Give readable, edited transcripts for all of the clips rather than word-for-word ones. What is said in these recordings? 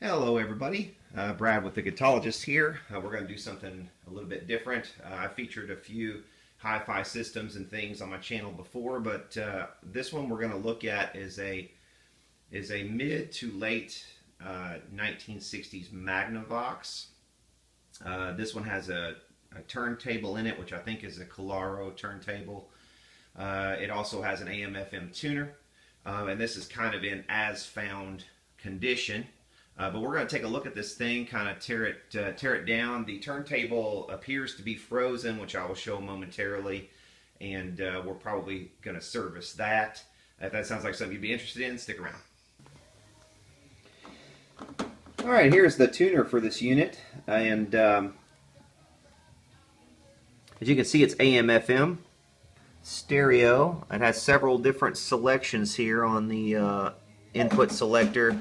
Hello everybody, Brad with the Guitologist here. We're going to do something a little bit different. I featured a few hi-fi systems and things on my channel before, but this one we're going to look at is a mid to late 1960s Magnavox. This one has a turntable in it, which I think is a Collaro turntable. It also has an AM/FM tuner, and this is kind of in as-found condition. But we're going to take a look at this thing, kind of tear it down. The turntable appears to be frozen, which I will show momentarily, and we're probably going to service that. If that sounds like something you'd be interested in, stick around. Alright, here's the tuner for this unit, and as you can see, it's AM/FM stereo. It has several different selections here on the input selector.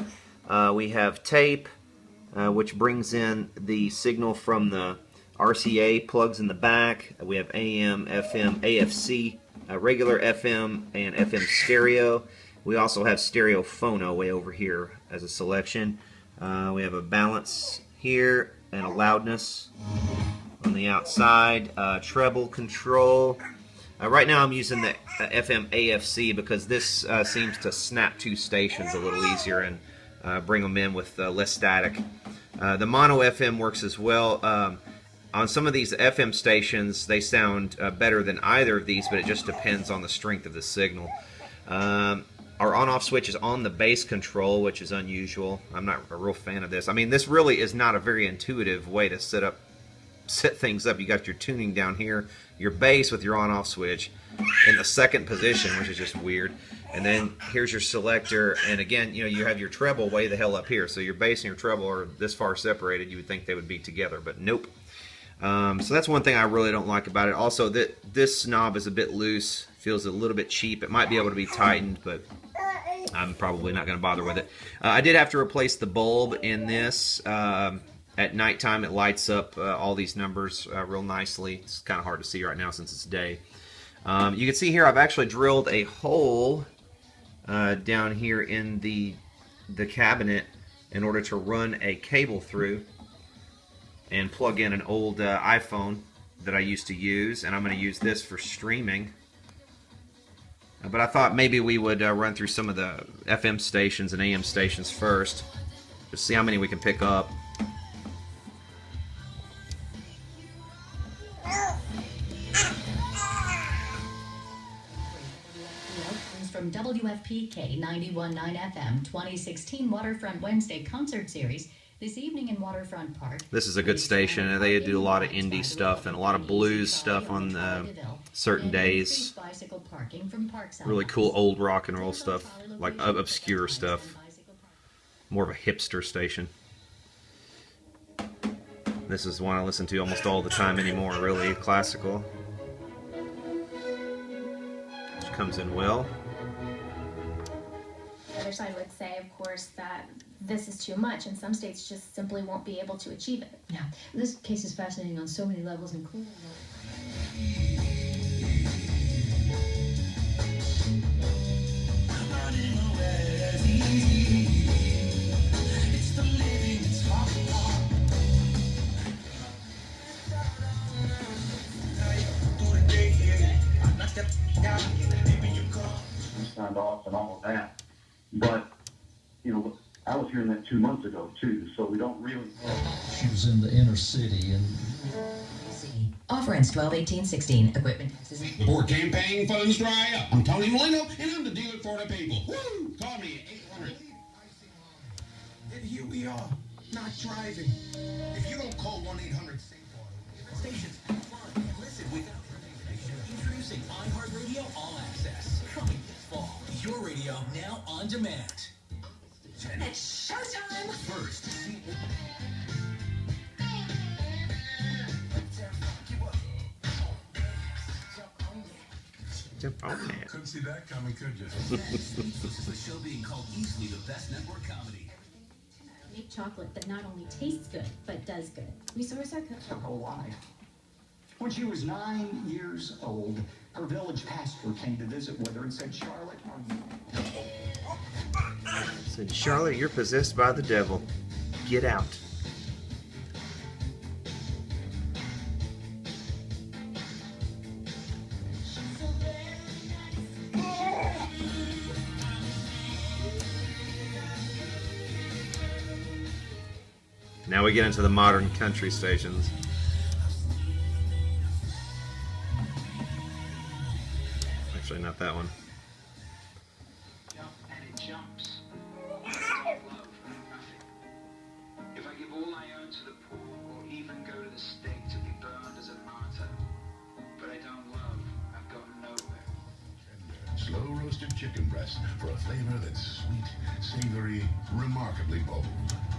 We have tape, which brings in the signal from the RCA plugs in the back. We have AM, FM, AFC, regular FM, and FM stereo. We also have stereo phono way over here as a selection. We have a balance here and a loudness on the outside. Treble control. Right now I'm using the FM AFC because this seems to snap two stations a little easier and bring them in with less static. The mono FM works as well. On some of these FM stations, they sound better than either of these, but it just depends on the strength of the signal. Our on-off switch is on the bass control, which is unusual. I'm not a real fan of this. I mean, this really is not a very intuitive way to set things up. You got your tuning down here, your bass with your on-off switch in the second position, which is just weird. And then here's your selector, and again, you have your treble way the hell up here. So your bass and your treble are this far separated. You would think they would be together, but nope. So that's one thing I really don't like about it. Also, this knob is a bit loose, feels a little bit cheap. It might be able to be tightened, but I'm probably not going to bother with it. I did have to replace the bulb in this. At nighttime, it lights up all these numbers real nicely. It's kind of hard to see right now since it's day. You can see here I've actually drilled a hole down here in the cabinet in order to run a cable through and plug in an old iPhone that I used to use, and I'm going to use this for streaming. But I thought maybe we would run through some of the FM stations and AM stations first, just see how many we can pick up. From WFPK 91.9 FM 2016 Waterfront Wednesday Concert Series this evening in Waterfront Park. This is a good station, and they do a lot of indie stuff and a lot of blues stuff on certain days. Really cool old rock and roll stuff, like obscure stuff. More of a hipster station. This is one I listen to almost all the time anymore, really classical. Which comes in well. The other side would say, of course, that this is too much, and some states just simply won't be able to achieve it. Yeah, this case is fascinating on so many levels, including... Signed off and all of that. But, I was hearing that 2 months ago, too, so we don't really know. She was in the inner city and... Offerings 12/18/16. Equipment taxes. Before campaign funds dry up, I'm Tony Molino, and I'm the dealer for the people. Woo! Call me at 800. And here we are, not driving. If you don't call 1-800-SAFE-AUTO, stations fun and listen without introducing iHeartRadio All Access. Coming this fall. Your radio now on demand. It's showtime! First, couldn't see that coming, could you? This is the show being called easily the best network comedy. Make chocolate that not only tastes good, but does good. We source our cookies. Her whole life. When she was 9 years old, her village pastor came to visit with her and said, "Charlotte, are you..." Said, "Charlotte, you're possessed by the devil." Get out. Now we get into the modern country stations. Actually, not that one. If I give all I own to the poor, or even go to the stake to be burned as a martyr, but I don't love, I've got nowhere. Slow roasted chicken breast for a flavor that's sweet, savory, remarkably bold.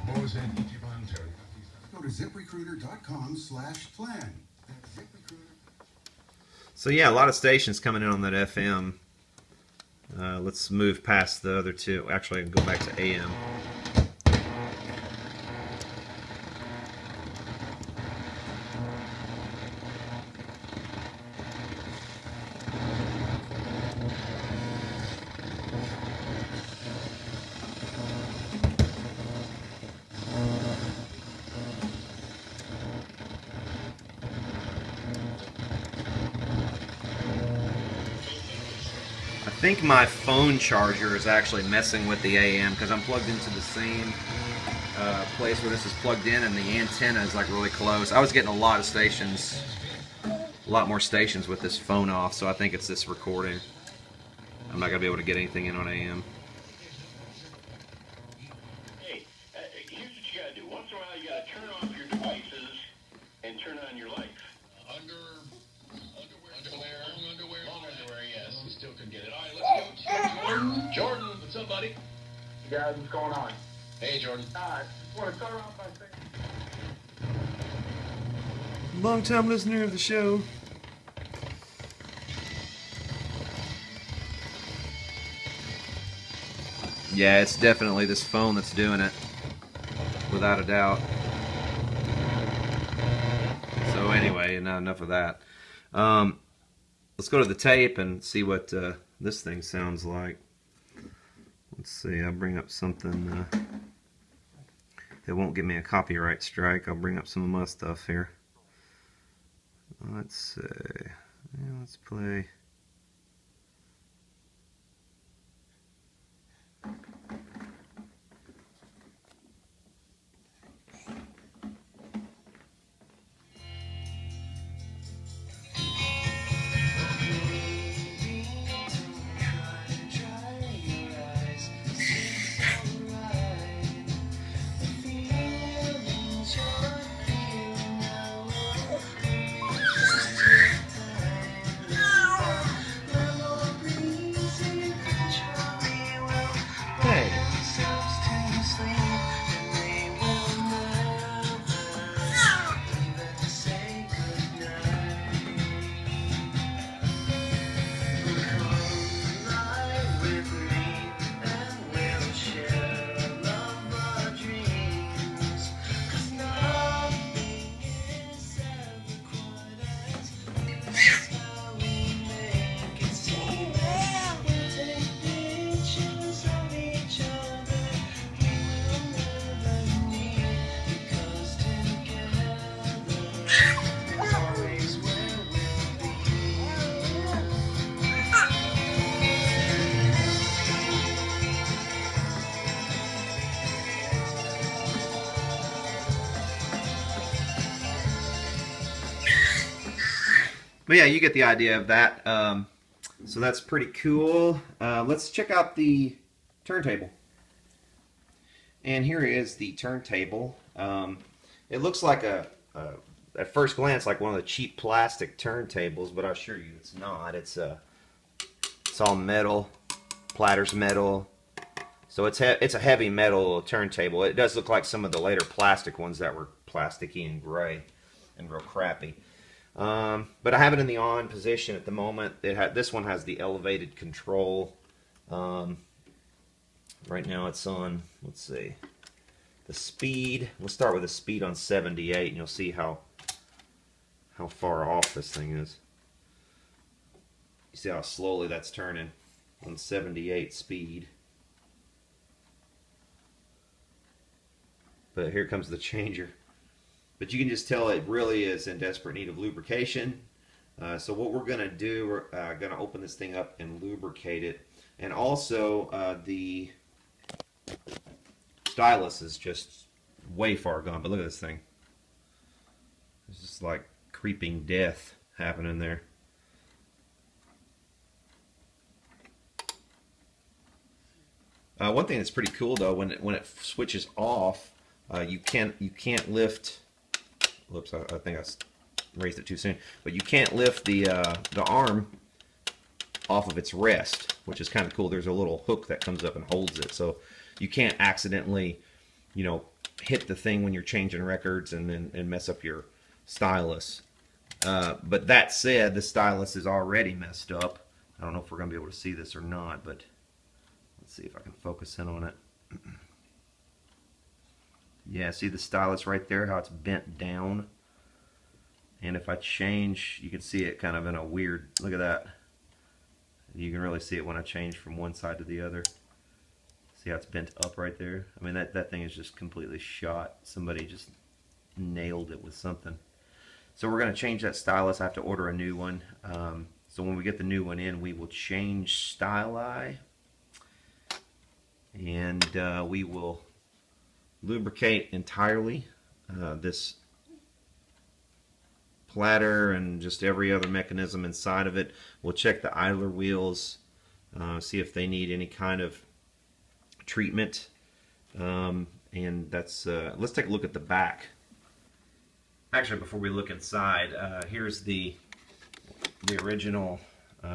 Boar's Head Ichiban Teriyaki. Go to ziprecruiter.com/plan. That's ZipRecruiter. So yeah, a lot of stations coming in on that FM. Let's move past the other two. Actually, I can go back to AM. I think my phone charger is actually messing with the AM because I'm plugged into the same place where this is plugged in, and the antenna is like really close. I was getting a lot of stations, a lot more stations with this phone off, so I think it's this recording. I'm not going to be able to get anything in on AM. Hey, here's what you got to do. Once in a while, you got to turn off your devices and turn on your lights. Long underwear, yes. You still can get it. All right, let's go to Jordan. Jordan, what's up, buddy? Hey guys, what's going on? Hey, Jordan. I just want to start off by saying... Long time listener of the show. Yeah, it's definitely this phone that's doing it, without a doubt. So anyway, enough of that. Let's go to the tape and see what this thing sounds like. Let's see, I'll bring up something that won't give me a copyright strike. I'll bring up some of my stuff here. Let's see. Yeah, let's play. But yeah, you get the idea of that. So that's pretty cool. Let's check out the turntable. And here is the turntable. It looks like at first glance, like one of the cheap plastic turntables, but I assure you it's not. It's all metal, platter's metal. So it's a heavy metal turntable. It does look like some of the later plastic ones that were plasticky and gray and real crappy. But I have it in the on position at the moment. This one has the elevated control. Right now it's on, let's see, the speed. We'll start with the speed on 78, and you'll see how far off this thing is. You see how slowly that's turning on 78 speed. But here comes the changer. But you can just tell it really is in desperate need of lubrication. So what we're going to do, we're going to open this thing up and lubricate it. And also the stylus is just way far gone. But look at this thing. It's just like creeping death happening there. One thing that's pretty cool though, when it switches off, you can't lift. Whoops! I think I raised it too soon. But you can't lift the arm off of its rest, which is kind of cool. There's a little hook that comes up and holds it, so you can't accidentally, you know, hit the thing when you're changing records and mess up your stylus. But that said, the stylus is already messed up. I don't know if we're going to be able to see this or not, but let's see if I can focus in on it. Yeah, see the stylus right there, how it's bent down? And if I change, you can see it kind of in a weird, look at that. You can really see it when I change from one side to the other. See how it's bent up right there? I mean, that thing is just completely shot. Somebody just nailed it with something. So we're going to change that stylus. I have to order a new one. So when we get the new one in, we will change styli. And we will lubricate entirely this platter and just every other mechanism inside of it. We'll check the idler wheels, see if they need any kind of treatment. And that's let's take a look at the back. Actually, before we look inside, here's the original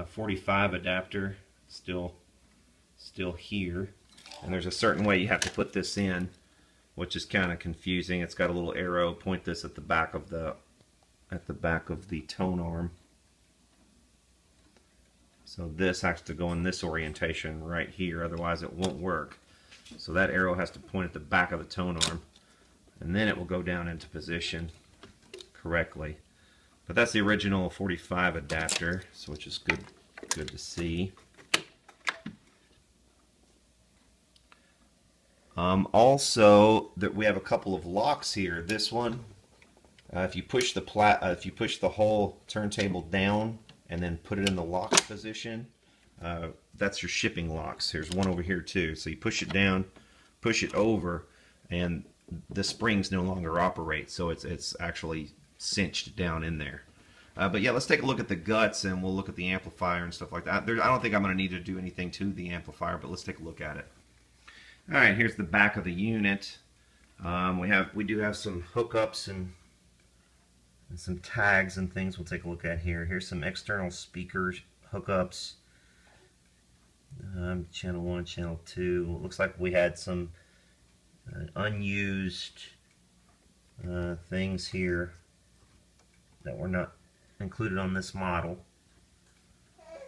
45 adapter still here. And there's a certain way you have to put this in, which is kind of confusing. It's got a little arrow. Point this at the back of the tone arm. So this has to go in this orientation right here, otherwise it won't work. So that arrow has to point at the back of the tone arm, and then it will go down into position correctly. But that's the original 45 adapter, so which is good to see. Also, that we have a couple of locks here. This one, if you push the whole turntable down and then put it in the lock position, that's your shipping locks. There's one over here too. So you push it down, push it over, and the springs no longer operate. So it's actually cinched down in there. But yeah, let's take a look at the guts and we'll look at the amplifier and stuff like that. I don't think I'm going to need to do anything to the amplifier, but let's take a look at it. Alright, here's the back of the unit. We do have some hookups and some tags and things we'll take a look at here. Here's some external speakers hookups. Channel 1, channel 2. Looks like we had some unused things here that were not included on this model.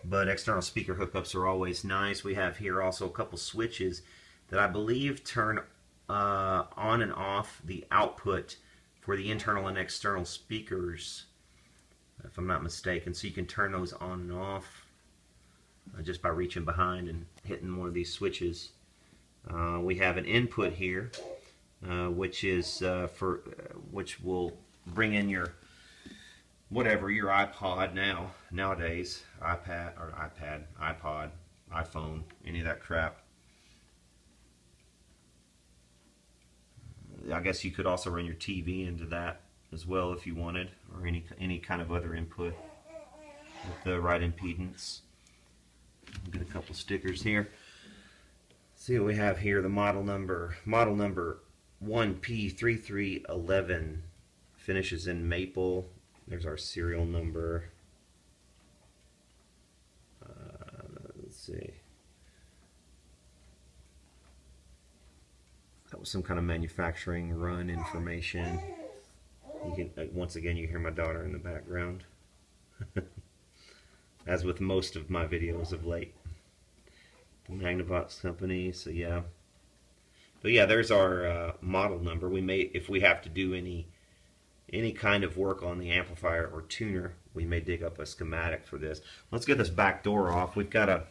But external speaker hookups are always nice. We have here also a couple switches that I believe turn on and off the output for the internal and external speakers, if I'm not mistaken. So you can turn those on and off just by reaching behind and hitting one of these switches. We have an input here, which is which will bring in your your iPod nowadays, iPod, iPhone, any of that crap. I guess you could also run your TV into that as well if you wanted, or any kind of other input with the right impedance. We'll get a couple stickers here. See what we have here. The model number 1P3311, finishes in maple. There's our serial number. Let's see. That was some kind of manufacturing run information. You can once again, you hear my daughter in the background, as with most of my videos of late. The Magnavox company. So yeah, but yeah, there's our model number. We may, if we have to do any kind of work on the amplifier or tuner, we may dig up a schematic for this. Let's get this back door off. We've got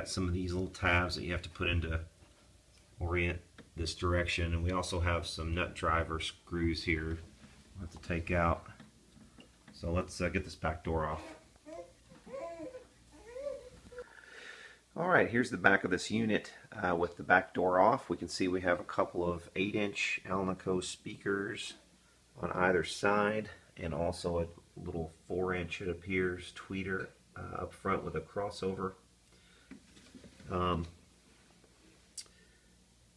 some of these little tabs that you have to put into orient this direction, and we also have some nut driver screws here we'll have to take out. So let's get this back door off. Alright, here's the back of this unit with the back door off. We can see we have a couple of 8-inch Alnico speakers on either side, and also a little 4-inch, it appears, tweeter up front with a crossover.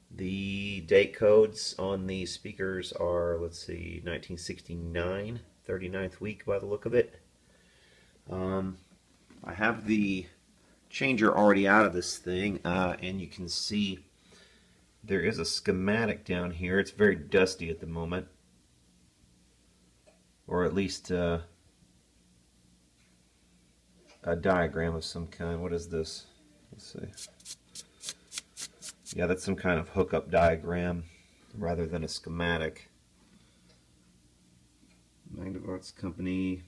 The date codes on these speakers are, let's see, 1969, 39th week by the look of it. I have the changer already out of this thing, and you can see there is a schematic down here. It's very dusty at the moment, or at least a diagram of some kind. What is this? Let's see. Yeah, that's some kind of hookup diagram rather than a schematic. Magnavox company.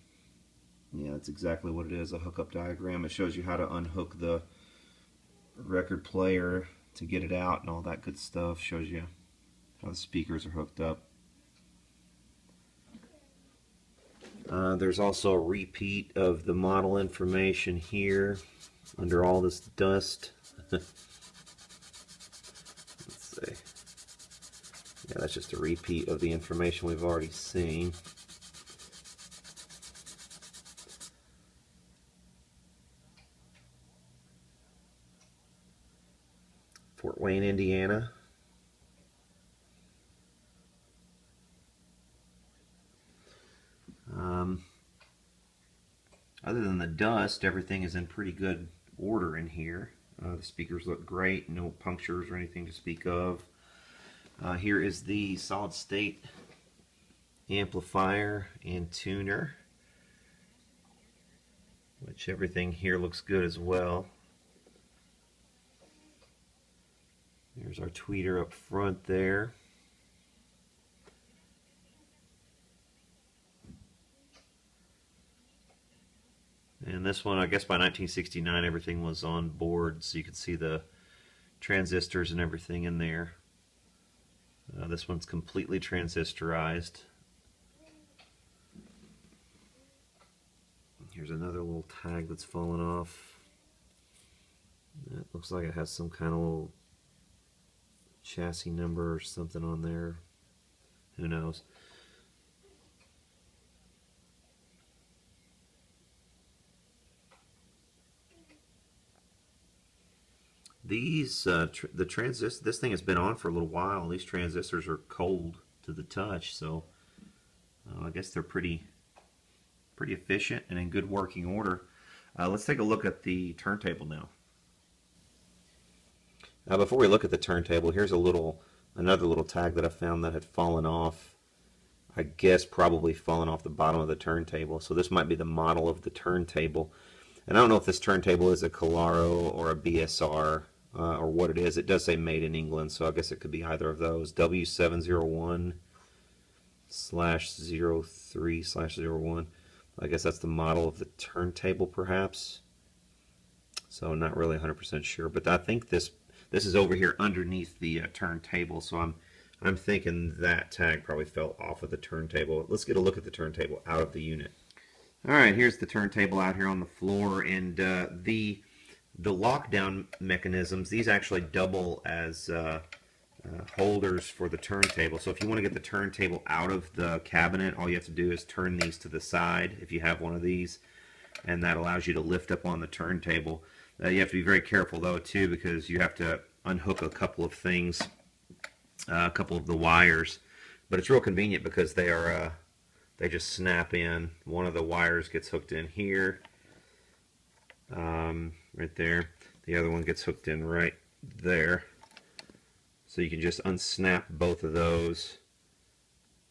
Yeah, that's exactly what it is, a hookup diagram. It shows you how to unhook the record player to get it out and all that good stuff. Shows you how the speakers are hooked up. There's also a repeat of the model information here under all this dust. Let's see. Yeah, that's just a repeat of the information we've already seen. Fort Wayne, Indiana. Other than the dust, everything is in pretty good order in here. The speakers look great, no punctures or anything to speak of. Here is the solid state amplifier and tuner, which everything here looks good as well. There's our tweeter up front there. And this one, I guess by 1969 everything was on board, so you can see the transistors and everything in there. This one's completely transistorized. Here's another little tag that's fallen off. It looks like it has some kind of little chassis number or something on there. Who knows? These this thing has been on for a little while. These transistors are cold to the touch, so I guess they're pretty efficient and in good working order. Let's take a look at the turntable now. Before we look at the turntable, here's another little tag that I found that had fallen off. I guess probably fallen off the bottom of the turntable. So this might be the model of the turntable. And I don't know if this turntable is a Collaro or a BSR or what it is. It does say made in England, so I guess it could be either of those. W701/03/01. I guess that's the model of the turntable, perhaps. So I'm not really 100% sure, but I think this is over here underneath the turntable, so I'm thinking that tag probably fell off of the turntable. Let's get a look at the turntable out of the unit. Alright, here's the turntable out here on the floor, and the lockdown mechanisms, these actually double as holders for the turntable. So if you want to get the turntable out of the cabinet, all you have to do is turn these to the side if you have one of these, and that allows you to lift up on the turntable. You have to be very careful though too, because you have to unhook a couple of things, a couple of the wires, but it's real convenient because they are they just snap in. One of the wires gets hooked in here, right there. The other one gets hooked in right there. So you can just unsnap both of those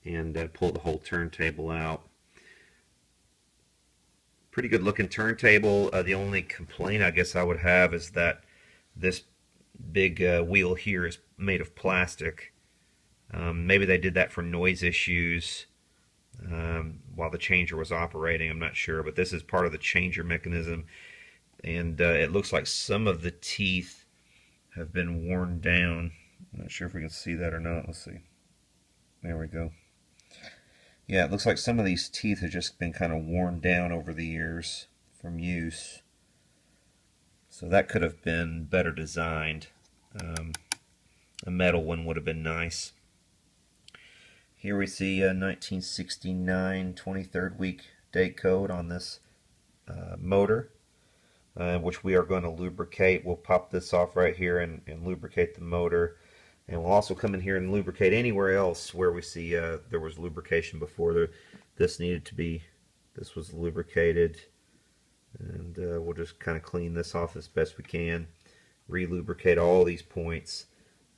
and pull the whole turntable out. Pretty good looking turntable. The only complaint I guess I would have is that this big wheel here is made of plastic. Maybe they did that for noise issues while the changer was operating. I'm not sure, but this is part of the changer mechanism, and it looks like some of the teeth have been worn down. I'm not sure if we can see that or not. Let's see. There we go. Yeah, it looks like some of these teeth have just been kind of worn down over the years from use. So that could have been better designed. A metal one would have been nice. Here we see a 1969 23rd week date code on this motor, which we are going to lubricate. We'll pop this off right here and lubricate the motor. And we'll also come in here and lubricate anywhere else where we see there was lubrication before. This was lubricated. And we'll just kind of clean this off as best we can. Re-lubricate all these points.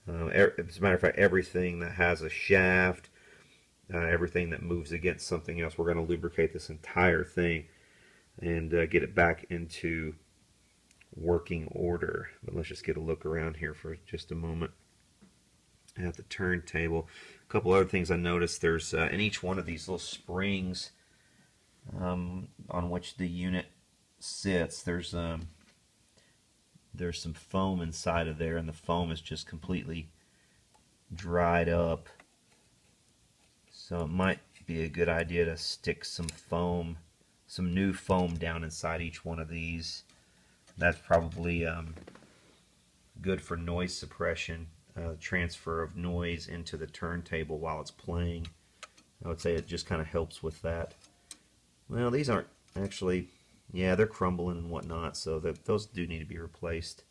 As a matter of fact, everything that has a shaft, everything that moves against something else, we're going to lubricate this entire thing and get it back into working order. But let's just get a look around here for just a moment at the turntable. A couple other things I noticed. There's in each one of these little springs on which the unit sits, there's some foam inside of there, and the foam is just completely dried up. So it might be a good idea to stick some foam, some new foam down inside each one of these. That's probably good for noise suppression, transfer of noise into the turntable while it's playing. I would say it just kind of helps with that. Well, these aren't actually, yeah, they're crumbling and whatnot, so those do need to be replaced.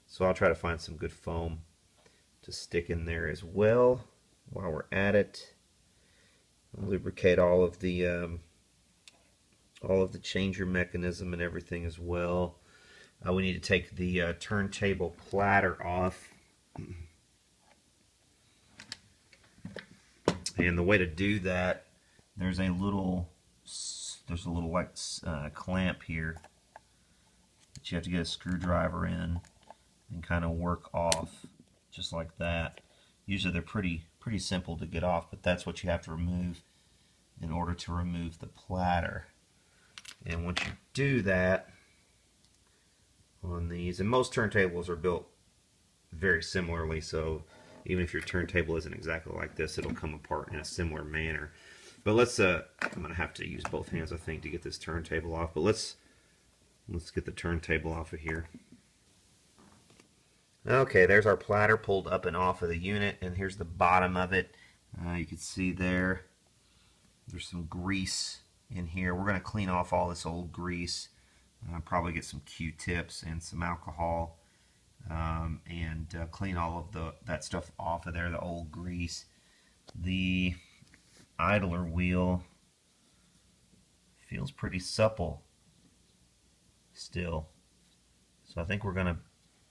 So I'll try to find some good foam to stick in there as well while we're at it. I'll lubricate all of the changer mechanism and everything as well. We need to take the turntable platter off. And the way to do that, there's a little like clamp here that you have to get a screwdriver in and kind of work off just like that. Usually they're pretty simple to get off, but that's what you have to remove in order to remove the platter. And once you do that on these, and most turntables are built very similarly, so even if your turntable isn't exactly like this, it'll come apart in a similar manner. But let's I'm gonna have to use both hands, I think, to get this turntable off. But let's get the turntable off of here. Okay, there's our platter pulled up and off of the unit, and here's the bottom of it. You can see there's some grease in here. We're gonna clean off all this old grease. Probably get some Q-tips and some alcohol, and clean all of that stuff off of there, the old grease. The idler wheel feels pretty supple still, so I think we're gonna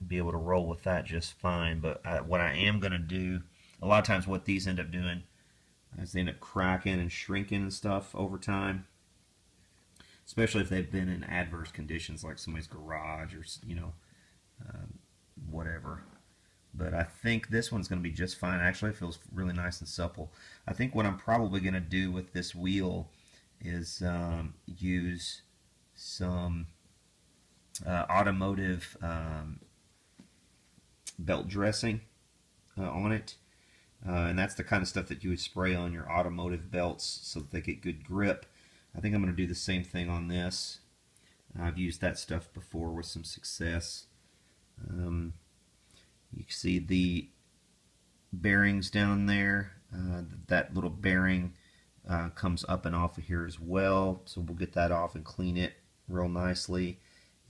be able to roll with that just fine. But what I am gonna do, a lot of times what these end up doing is they end up cracking and shrinking and stuff over time, especially if they've been in adverse conditions like somebody's garage or whatever. But I think this one's going to be just fine. Actually, it feels really nice and supple. I think what I'm probably going to do with this wheel is use some automotive belt dressing on it. And that's the kind of stuff that you would spray on your automotive belts so that they get good grip. I think I'm going to do the same thing on this. I've used that stuff before with some success. You can see the bearings down there. That little bearing comes up and off of here as well. So we'll get that off and clean it real nicely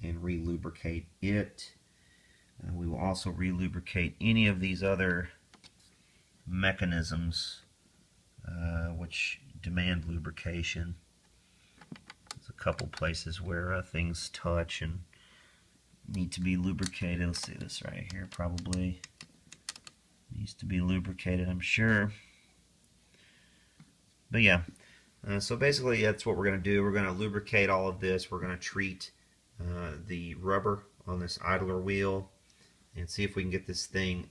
and re-lubricate it. We will also re-lubricate any of these other mechanisms which demand lubrication. There's a couple places where things touch and need to be lubricated. Let's see, this right here probably needs to be lubricated, I'm sure. But yeah, so basically that's what we're going to do. We're going to lubricate all of this. We're going to treat the rubber on this idler wheel and see if we can get this thing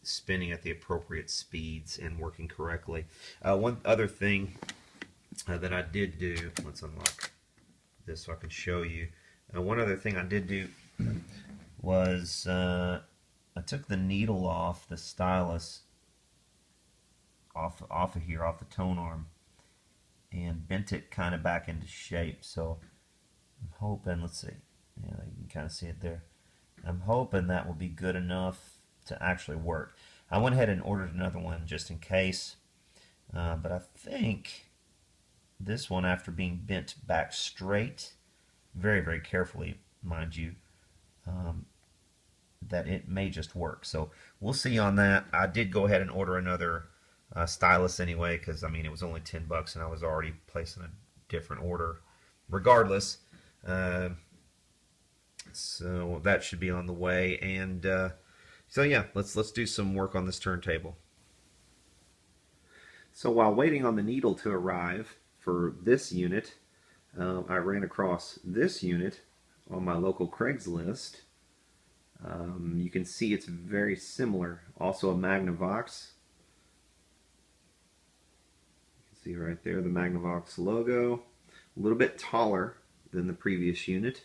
spinning at the appropriate speeds and working correctly. One other thing that I did do, let's unlock this so I can show you. One other thing I did do was I took the needle off the stylus, off of here, off the tone arm, and bent it kind of back into shape. So I'm hoping, let's see, yeah, you can kind of see it there. I'm hoping that will be good enough to actually work. I went ahead and ordered another one just in case, but I think this one, after being bent back straight, very, very carefully, mind you, that it may just work. So we'll see on that. I did go ahead and order another stylus anyway, because I mean it was only $10 and I was already placing a different order regardless. So that should be on the way, and so yeah, let's do some work on this turntable. So while waiting on the needle to arrive for this unit, I ran across this unit on my local Craigslist. You can see it's very similar, also a Magnavox. You can see right there the Magnavox logo, a little bit taller than the previous unit.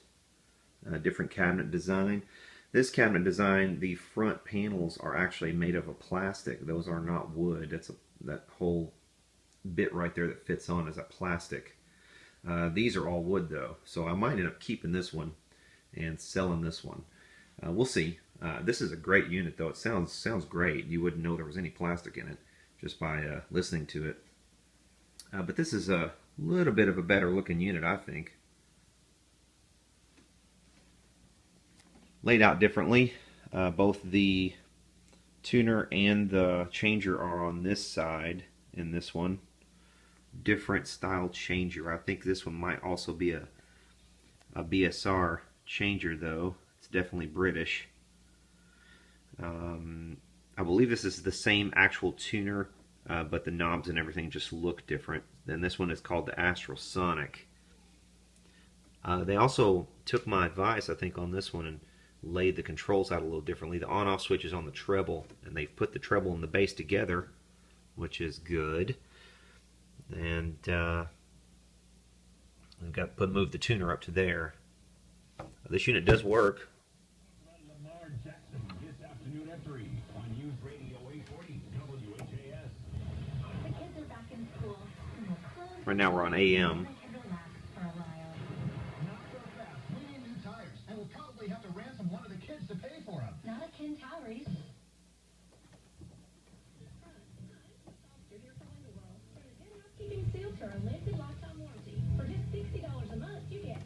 Different cabinet design. This cabinet design, the front panels are actually made of a plastic. Those are not wood. That whole bit right there that fits on is a plastic. These are all wood though, so I might end up keeping this one and selling this one. We'll see. This is a great unit though. It sounds great. You wouldn't know there was any plastic in it just by listening to it. But this is a little bit of a better looking unit, I think. Laid out differently. Both the tuner and the changer are on this side in this one. Different style changer. I think this one might also be a BSR changer though. It's definitely British. I believe this is the same actual tuner, but the knobs and everything just look different. Then this one is called the Astro Sonic. They also took my advice, I think, on this one and laid the controls out a little differently. The on-off switch is on the treble, and they've put the treble and the bass together, which is good. And I've got to move the tuner up to there. This unit does work. Right now we're on AM. Not at Ken Towers. Keeping sale term, limited lifetime warranty. For just $60 a month, you get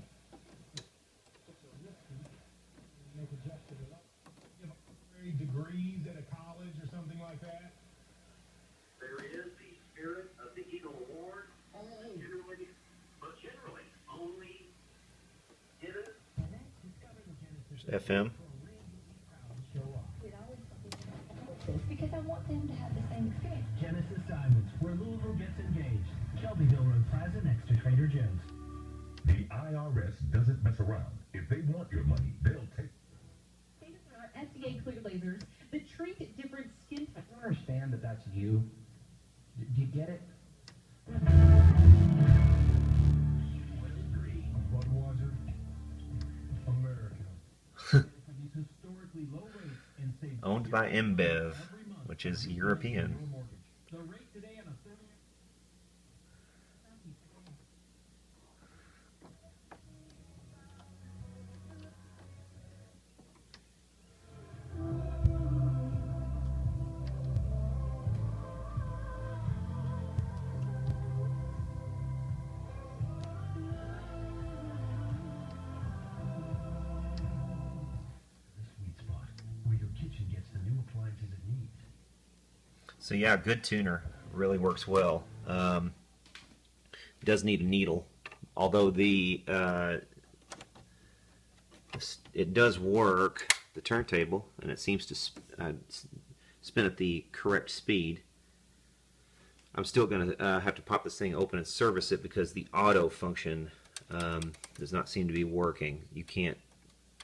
degrees at a college or something like that. There is the spirit of the Eagle Award, generally only in it. There's FM. because I want them to have the same experience. Genesis Diamonds, where Louisville gets engaged. Shelbyville Road Plaza next to Trader Joe's. The IRS doesn't mess around. If they want your money, they'll take. FDA clear lasers that treat different skin types. I don't understand that that's you. Do you get it? Budweiser, America. Owned by InBev, which is European. So yeah, good tuner, really works well. Does need a needle, although the it does work, the turntable, and it seems to spin at the correct speed. I'm still going to have to pop this thing open and service it because the auto function does not seem to be working. You can't,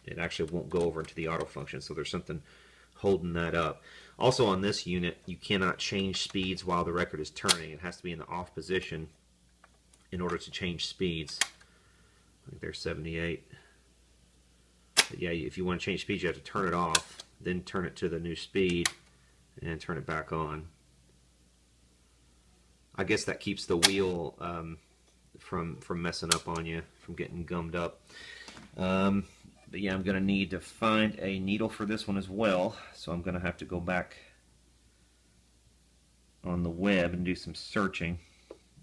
it actually won't go over into the auto function, so there's something holding that up. Also on this unit, you cannot change speeds while the record is turning. It has to be in the off position in order to change speeds. I think there's 78. But yeah, if you want to change speeds, you have to turn it off then turn it to the new speed, and turn it back on. I guess that keeps the wheel from messing up on you, from getting gummed up. But yeah, I'm going to need to find a needle for this one as well, so I'm going to have to go back on the web and do some searching,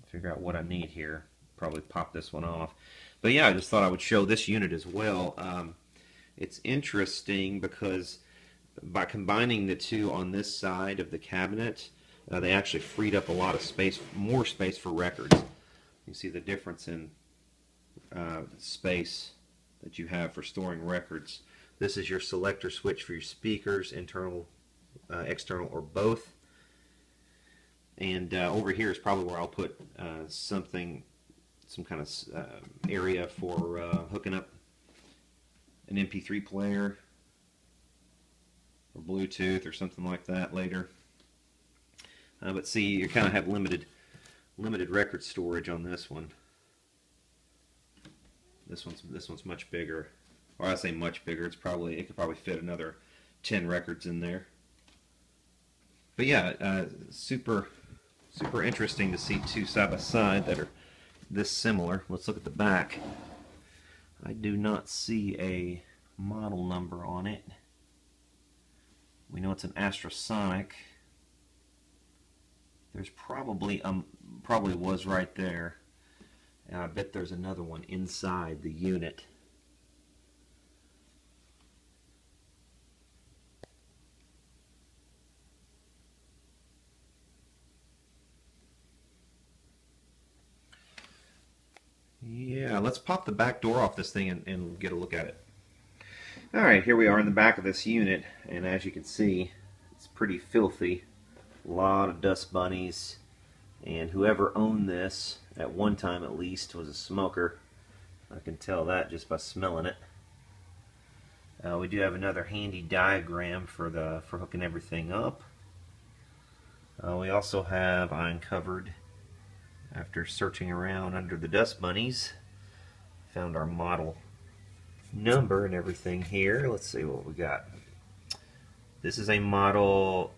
figure out what I need here. Probably pop this one off. But yeah, I just thought I would show this unit as well. It's interesting because by combining the two on this side of the cabinet, they actually freed up a lot of space, more space for records. You see the difference in space that you have for storing records. This is your selector switch for your speakers, internal, external, or both. And over here is probably where I'll put some kind of area for hooking up an MP3 player or Bluetooth or something like that later. But see, you kind of have limited record storage on this one. This one's much bigger, or I say much bigger. It could probably fit another 10 records in there. But yeah, super interesting to see two side by side that are this similar. Let's look at the back. I do not see a model number on it. We know it's an Astro. There's probably was right there, and I bet there's another one inside the unit. Yeah, let's pop the back door off this thing and get a look at it. Alright, here we are in the back of this unit, and as you can see, it's pretty filthy. A lot of dust bunnies, and whoever owned this, at one time at least, was a smoker. I can tell that just by smelling it. We do have another handy diagram for hooking everything up. We also have, I uncovered, after searching around under the dust bunnies, found our model number and everything here. Let's see what we got. This is a model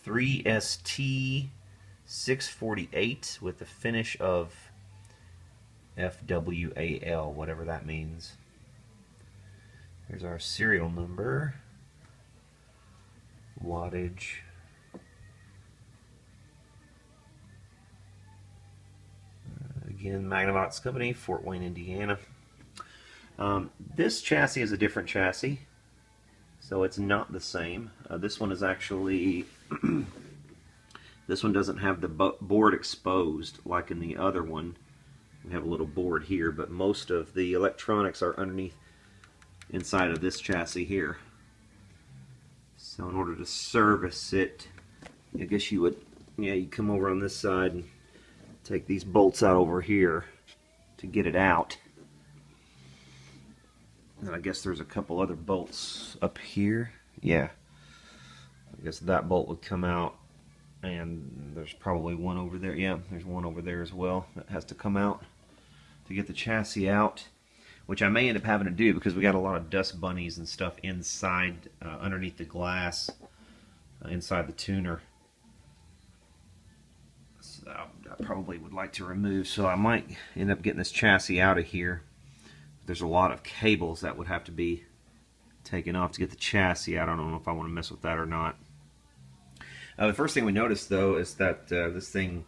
3ST648 with the finish of FWAL, whatever that means. Here's our serial number, wattage, again, Magnavox Company, Fort Wayne, Indiana. This chassis is a different chassis, so it's not the same. This one is actually, this one doesn't have the board exposed like in the other one. We have a little board here, but most of the electronics are underneath inside of this chassis here. So in order to service it, I guess you would, yeah, you come over on this side and take these bolts out over here to get it out. And I guess there's a couple other bolts up here. Yeah, I guess that bolt would come out, and there's probably one over there. Yeah, there's one over there as well that has to come out to get the chassis out, which I may end up having to do because we got a lot of dust bunnies and stuff inside, underneath the glass, inside the tuner. So I probably would like to remove, so I might end up getting this chassis out of here. There's a lot of cables that would have to be taken off to get the chassis out. I don't know if I want to mess with that or not. The first thing we noticed, though, is that this thing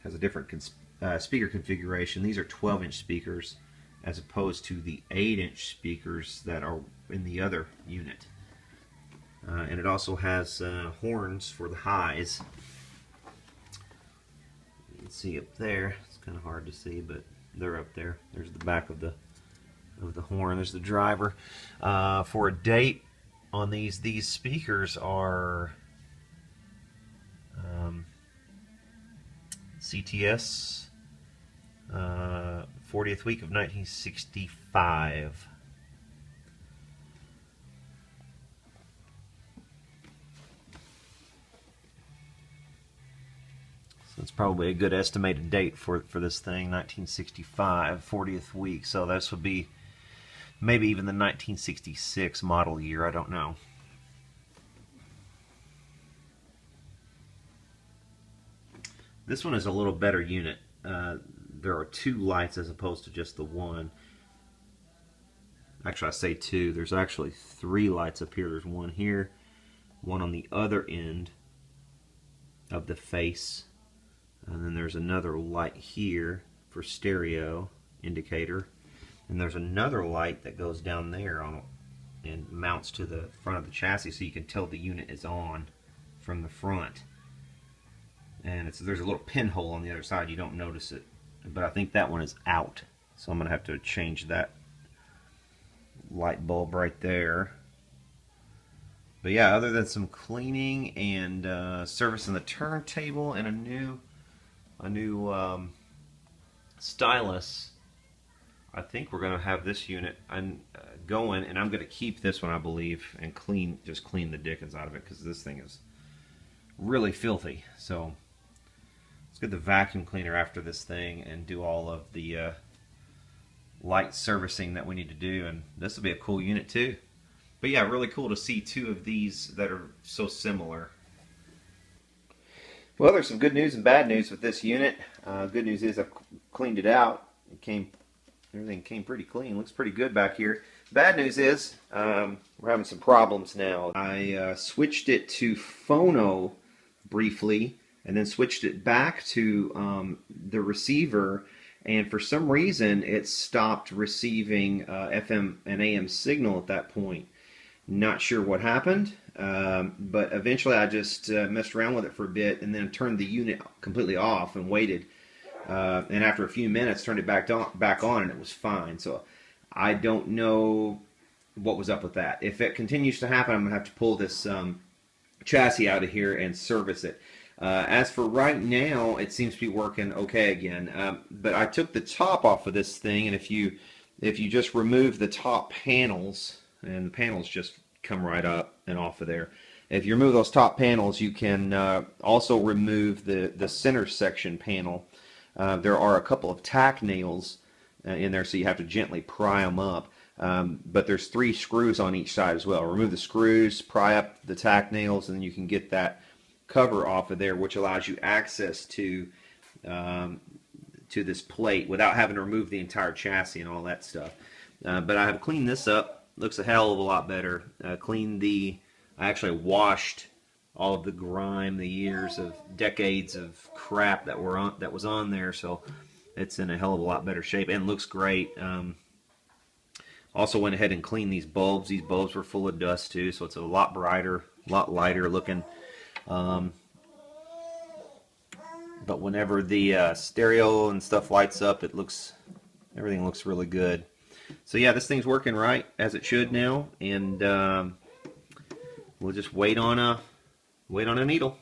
has a different speaker configuration. These are 12-inch speakers as opposed to the 8-inch speakers that are in the other unit. And it also has horns for the highs. You can see up there. It's kind of hard to see, but they're up there. There's the back of the horn. There's the driver. For a date on these speakers are CTS 40th week of 1965. So it's probably a good estimated date for this thing, 1965, 40th week. So this would be maybe even the 1966 model year, I don't know. This one is a little better unit. There are 2 lights as opposed to just the one. Actually, I say 2. There's actually 3 lights up here. There's one here, one on the other end of the face, and then there's another light here for stereo indicator, and there's another light that goes down there on and mounts to the front of the chassis so you can tell the unit is on from the front. And there's a little pinhole on the other side. You don't notice it, but I think that one is out, so I'm gonna have to change that light bulb right there. But yeah, other than some cleaning and servicing the turntable and a new stylus, I think we're going to have this unit going, and I'm going to keep this one, I believe, and just clean the dickens out of it, because this thing is really filthy. So let's get the vacuum cleaner after this thing and do all of the light servicing that we need to do, and this will be a cool unit too. But yeah, really cool to see 2 of these that are so similar. Well, there's some good news and bad news with this unit. Good news is I've cleaned it out. Everything came pretty clean. Looks pretty good back here. Bad news is we're having some problems now. I switched it to phono briefly, and then switched it back to the receiver, and for some reason it stopped receiving FM and AM signal at that point. Not sure what happened, but eventually I just messed around with it for a bit and then turned the unit completely off and waited. And after a few minutes, turned it back on, and it was fine. So I don't know what was up with that. If it continues to happen, I'm going to have to pull this chassis out of here and service it. As for right now, it seems to be working okay again. But I took the top off of this thing, and if you just remove the top panels, and the panels just come right up and off of there. If you remove those top panels, you can also remove the center section panel. There are a couple of tack nails in there, so you have to gently pry them up. But there's 3 screws on each side as well. Remove the screws, pry up the tack nails, and then you can get that cover off of there, which allows you access to this plate without having to remove the entire chassis and all that stuff. But I have cleaned this up. Looks a hell of a lot better. I actually washed all of the grime, the years of decades of crap that was on there, so it's in a hell of a lot better shape and looks great. Also went ahead and cleaned these bulbs. These bulbs were full of dust too, so it's a lot brighter, a lot lighter looking. But whenever the stereo and stuff lights up, everything looks really good. So yeah, this thing's working right as it should now, and we'll just wait on a needle.